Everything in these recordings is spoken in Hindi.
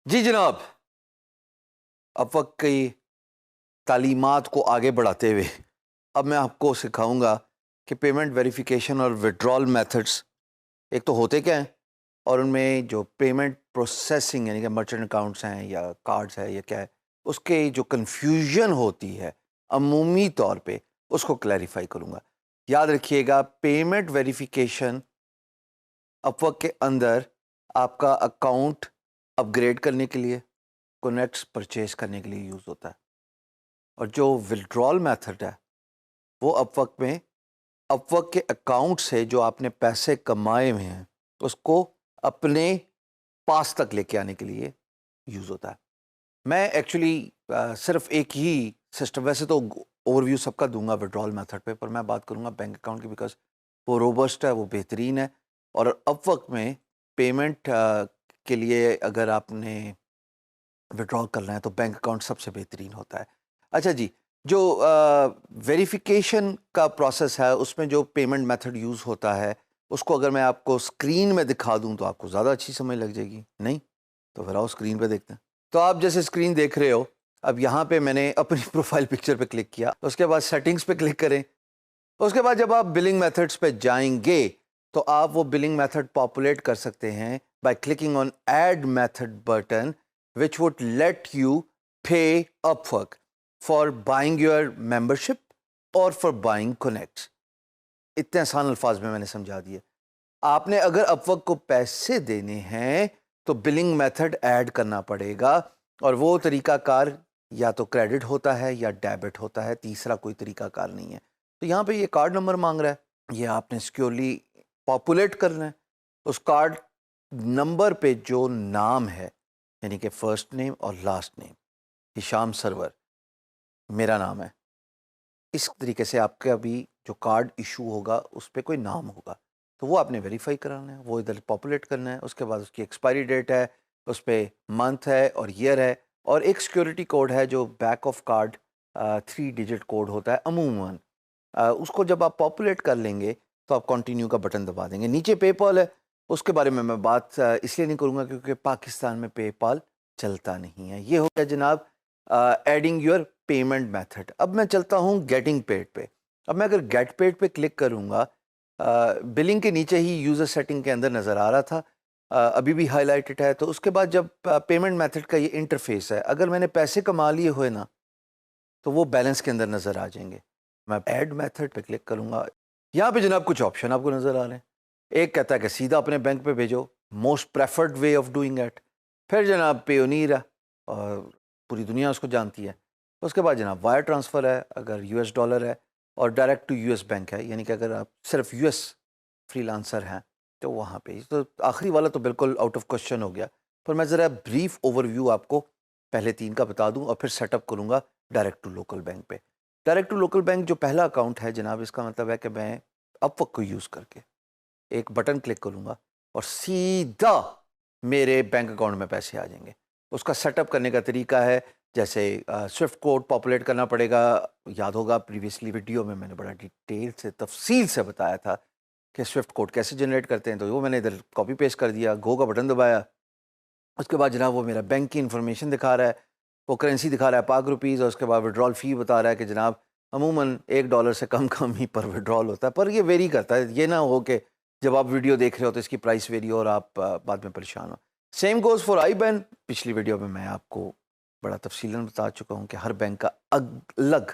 जी जनाब, अपवर्क की तालीमात को आगे बढ़ाते हुए अब मैं आपको सिखाऊंगा कि पेमेंट वेरिफिकेशन और विड्रॉल मेथड्स एक तो होते क्या हैं और उनमें जो पेमेंट प्रोसेसिंग यानी कि मर्चेंट अकाउंट्स हैं या कार्ड्स है या क्या है, उसके जो कन्फ्यूजन होती है अमूमी तौर पे उसको क्लैरिफाई करूंगा। याद रखिएगा, पेमेंट वेरिफिकेशन अपवर्क के अंदर आपका अकाउंट अपग्रेड करने के लिए, कनेक्ट्स परचेज करने के लिए यूज़ होता है। और जो विड्रॉल मेथड है वो अपवर्क के अकाउंट से जो आपने पैसे कमाए हुए हैं उसको अपने पास तक लेके आने के लिए यूज़ होता है। मैं एक्चुअली सिर्फ एक ही सिस्टम, वैसे तो ओवरव्यू सबका दूंगा विड्रॉल मेथड पे, पर मैं बात करूंगा बैंक अकाउंट की बिकॉज वो रोबस्ट है, वो बेहतरीन है। और अपवर्क में पेमेंट के लिए अगर आपने विड्रॉल करना है तो बैंक अकाउंट सबसे बेहतरीन होता है। अच्छा जी, जो वेरिफिकेशन का प्रोसेस है उसमें जो पेमेंट मेथड यूज़ होता है उसको अगर मैं आपको स्क्रीन में दिखा दूं तो आपको ज़्यादा अच्छी समझ लग जाएगी। नहीं तो फिर आओ स्क्रीन पे देखते हैं। तो आप जैसे स्क्रीन देख रहे हो, अब यहाँ पे मैंने अपनी प्रोफाइल पिक्चर पे क्लिक किया, उसके बाद सेटिंग्स पे क्लिक करें। उसके बाद जब आप बिलिंग मेथड्स पे जाएंगे तो आप वो बिलिंग मेथड पॉपुलेट कर सकते हैं by clicking on add method button which would let you pay Upwork for buying your membership or for buying connects। इतने आसान अल्फाज में मैंने समझा दिए। आपने अगर Upwork को पैसे देने हैं तो बिलिंग मेथड ऐड करना पड़ेगा, और वो तरीकाकार या तो क्रेडिट होता है या डेबिट होता है, तीसरा कोई तरीकाकार नहीं है। तो यहाँ पे ये कार्ड नंबर मांग रहा है, ये आपने सिक्योरली पॉपुलेट करना है। उस कार्ड नंबर पे जो नाम है यानी कि फर्स्ट नेम और लास्ट नेम, हिशाम सरवर मेरा नाम है, इस तरीके से आपका भी जो कार्ड इशू होगा उस पर कोई नाम होगा तो वो आपने वेरीफाई कराना है, वो इधर पॉपुलेट करना है। उसके बाद उसकी एक्सपायरी डेट है, उस पर मंथ है और ईयर है, और एक सिक्योरिटी कोड है जो back of card 3 digit code होता है अमूमन। उसको जब आप पॉपुलेट कर लेंगे तो आप कंटिन्यू का बटन दबा देंगे। नीचे पेपाल है, उसके बारे में मैं बात इसलिए नहीं करूँगा क्योंकि पाकिस्तान में पेपाल चलता नहीं है। ये हो गया जनाब एडिंग योर पेमेंट मेथड। अब मैं चलता हूँ गेटिंग पेड पे। अब मैं अगर गेट पेड पे क्लिक करूँगा, बिलिंग के नीचे ही यूज़र सेटिंग के अंदर नज़र आ रहा था, अभी भी हाईलाइटेड है। तो उसके बाद जब पेमेंट मेथड का ये इंटरफेस है, अगर मैंने पैसे कमा लिए हुए ना तो वो बैलेंस के अंदर नज़र आ जाएंगे। मैं ऐड मेथड पे क्लिक करूँगा, यहाँ पे जनाब कुछ ऑप्शन आपको नज़र आ रहे हैं। एक कहता है कि सीधा अपने बैंक पे भेजो, most preferred way of doing it. फिर जनाब पेयोनीर है और पूरी दुनिया उसको जानती है। उसके बाद जनाब वायर ट्रांसफ़र है अगर यूएस डॉलर है, और डायरेक्ट टू यूएस बैंक है, यानी कि अगर आप सिर्फ यूएस फ्रीलांसर हैं तो वहाँ पे। तो आखिरी वाला तो बिल्कुल आउट ऑफ क्वेश्चन हो गया, पर मैं ज़रा ब्रीफ ओवरव्यू आपको पहले 3 का बता दूँ और फिर सेटअप करूँगा डायरेक्ट टू लोकल बैंक पे। डायरेक्ट टू लोकल बैंक जो पहला अकाउंट है जनाब, इसका मतलब है कि मैं अपवर्क को यूज़ करके एक बटन क्लिक करूँगा और सीधा मेरे बैंक अकाउंट में पैसे आ जाएंगे। उसका सेटअप करने का तरीका है, जैसे स्विफ्ट कोड पॉपुलेट करना पड़ेगा। याद होगा प्रीवियसली वीडियो में मैंने बड़ा डिटेल से तफसील से बताया था कि स्विफ्ट कोड कैसे जनरेट करते हैं, तो वो मैंने इधर कॉपी पेस्ट कर दिया, गो का बटन दबाया। उसके बाद जनाब वो मेरा बैंक की इन्फॉर्मेशन दिखा रहा है, वो करेंसी दिखा रहा है पाक रुपीज़, और उसके बाद विड्रॉल फ़ी बता रहा है कि जनाब अमूमन $1 से कम कम ही पर विड्रॉल होता है, पर ये वेरी करता है। ये ना हो कि जब आप वीडियो देख रहे हो तो इसकी प्राइस वेरी हो और आप बाद में परेशान हो। Same goes for I ban. पिछली वीडियो में मैं आपको बड़ा तफसीलन बता चुका हूँ कि हर बैंक का अलग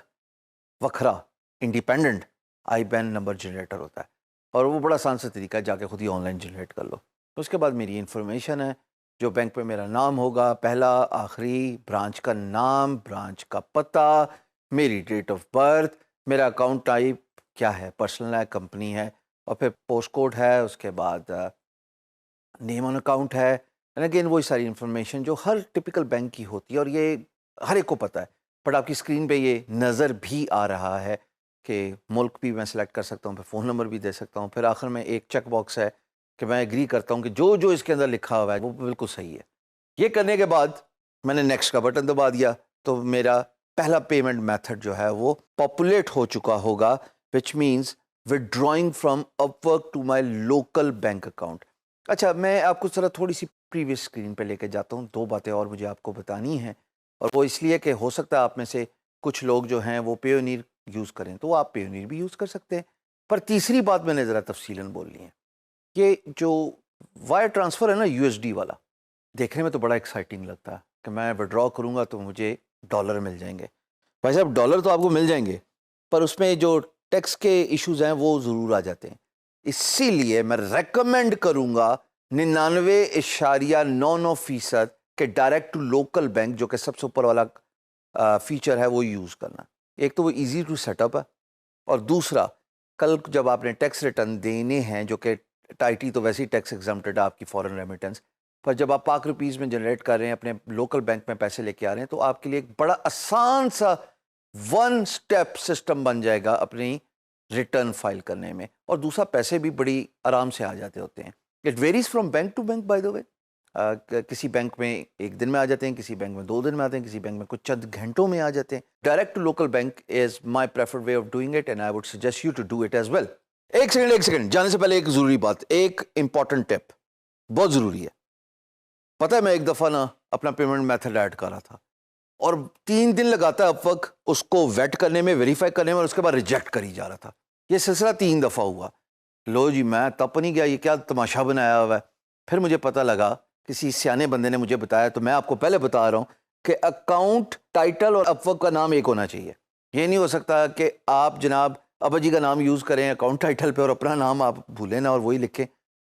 वखरा independent I ban number generator होता है, और वो बड़ा आसान सा तरीका है, जाके खुद ही ऑनलाइन जनरेट कर लो। उसके बाद मेरी इन्फॉर्मेशन है, जो बैंक पे मेरा नाम होगा, पहला आखिरी, ब्रांच का नाम, ब्रांच का पता, मेरी डेट ऑफ बर्थ, मेरा अकाउंट टाइप क्या है, पर्सनल है कंपनी है, और फिर पोस्ट कोड है, उसके बाद नेम ऑन अकाउंट है, एंड अगेन वही सारी इन्फॉर्मेशन जो हर टिपिकल बैंक की होती है और ये हर एक को पता है। बट आपकी स्क्रीन पे ये नज़र भी आ रहा है कि मुल्क भी मैं सेलेक्ट कर सकता हूँ, फिर फ़ोन नंबर भी दे सकता हूँ, फिर आखिर में एक चेक बॉक्स है कि मैं एग्री करता हूँ कि जो जो इसके अंदर लिखा हुआ है वो बिल्कुल सही है। ये करने के बाद मैंने नेक्स्ट का बटन दबा दिया तो मेरा पहला पेमेंट मेथड जो है वो पॉपुलेट हो चुका होगा, which means withdrawing from Upwork to my local bank account. अच्छा, मैं आपको जरा थोड़ी सी प्रीवियस स्क्रीन पे लेके जाता हूँ। 2 बातें और मुझे आपको बतानी हैं, और वो इसलिए कि हो सकता है आप में से कुछ लोग जो हैं वो पेयोनीर यूज़ करें, तो आप पेयोनीर भी यूज़ कर सकते हैं। पर तीसरी बात मैंने ज़रा तफसीलन बोलनी है कि जो वायर ट्रांसफ़र है ना यूएसडी वाला, देखने में तो बड़ा एक्साइटिंग लगता है कि मैं विड्रॉ करूँगा तो मुझे डॉलर मिल जाएंगे। भाई साहब, डॉलर तो आपको मिल जाएंगे, पर उसमें जो टैक्स के इश्यूज हैं वो ज़रूर आ जाते हैं। इसीलिए मैं रेकमेंड करूँगा 99.99% के डायरेक्ट टू लोकल बैंक, जो कि सबसे ऊपर वाला फीचर है, वो यूज़ करना। एक तो वो ईजी टू सेटअप है, और दूसरा कल जब आपने टैक्स रिटर्न देने हैं, जो कि टाइटी तो वैसे ही टैक्स एग्जम्प्टेड है आपकी फॉरेन रेमिटेंस, पर जब आप पाक रुपीज़ में जनरेट कर रहे हैं, अपने लोकल बैंक में पैसे लेके आ रहे हैं, तो आपके लिए एक बड़ा आसान सा वन स्टेप सिस्टम बन जाएगा अपनी रिटर्न फाइल करने में। और दूसरा, पैसे भी बड़ी आराम से आ जाते होते हैं। It varies from bank to bank by the way. किसी बैंक में 1 दिन में आ जाते हैं, किसी बैंक में 2 दिन में आते हैं, किसी बैंक में कुछ चंद घंटों में आ जाते हैं। Direct to local bank is my preferred way of doing it, and I would suggest you to do it as well. एक सेकंड जाने से पहले एक ज़रूरी बात, एक इंपॉर्टेंट टिप, बहुत ज़रूरी है। पता है, मैं एक दफ़ा ना अपना पेमेंट मेथड ऐड कर रहा था, और 3 दिन लगाता है अपवर्क उसको वेट करने में, वेरीफाई करने में, और उसके बाद रिजेक्ट करी जा रहा था। ये सिलसिला 3 दफ़ा हुआ। लो जी, मैं तब नहीं गया, ये क्या तमाशा बनाया हुआ है। फिर मुझे पता लगा, किसी सियाने बंदे ने मुझे बताया, तो मैं आपको पहले बता रहा हूँ कि अकाउंट टाइटल और अपवर्क का नाम एक होना चाहिए। ये नहीं हो सकता कि आप जनाब अब्बा जी का नाम यूज़ करें अकाउंट टाइटल पे, और अपना नाम आप भूलें ना और वही लिखें।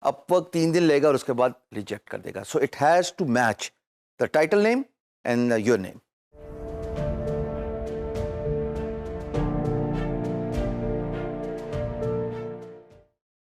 अपवर्क 3 दिन लेगा और उसके बाद रिजेक्ट कर देगा। So it has to match the title name and your name.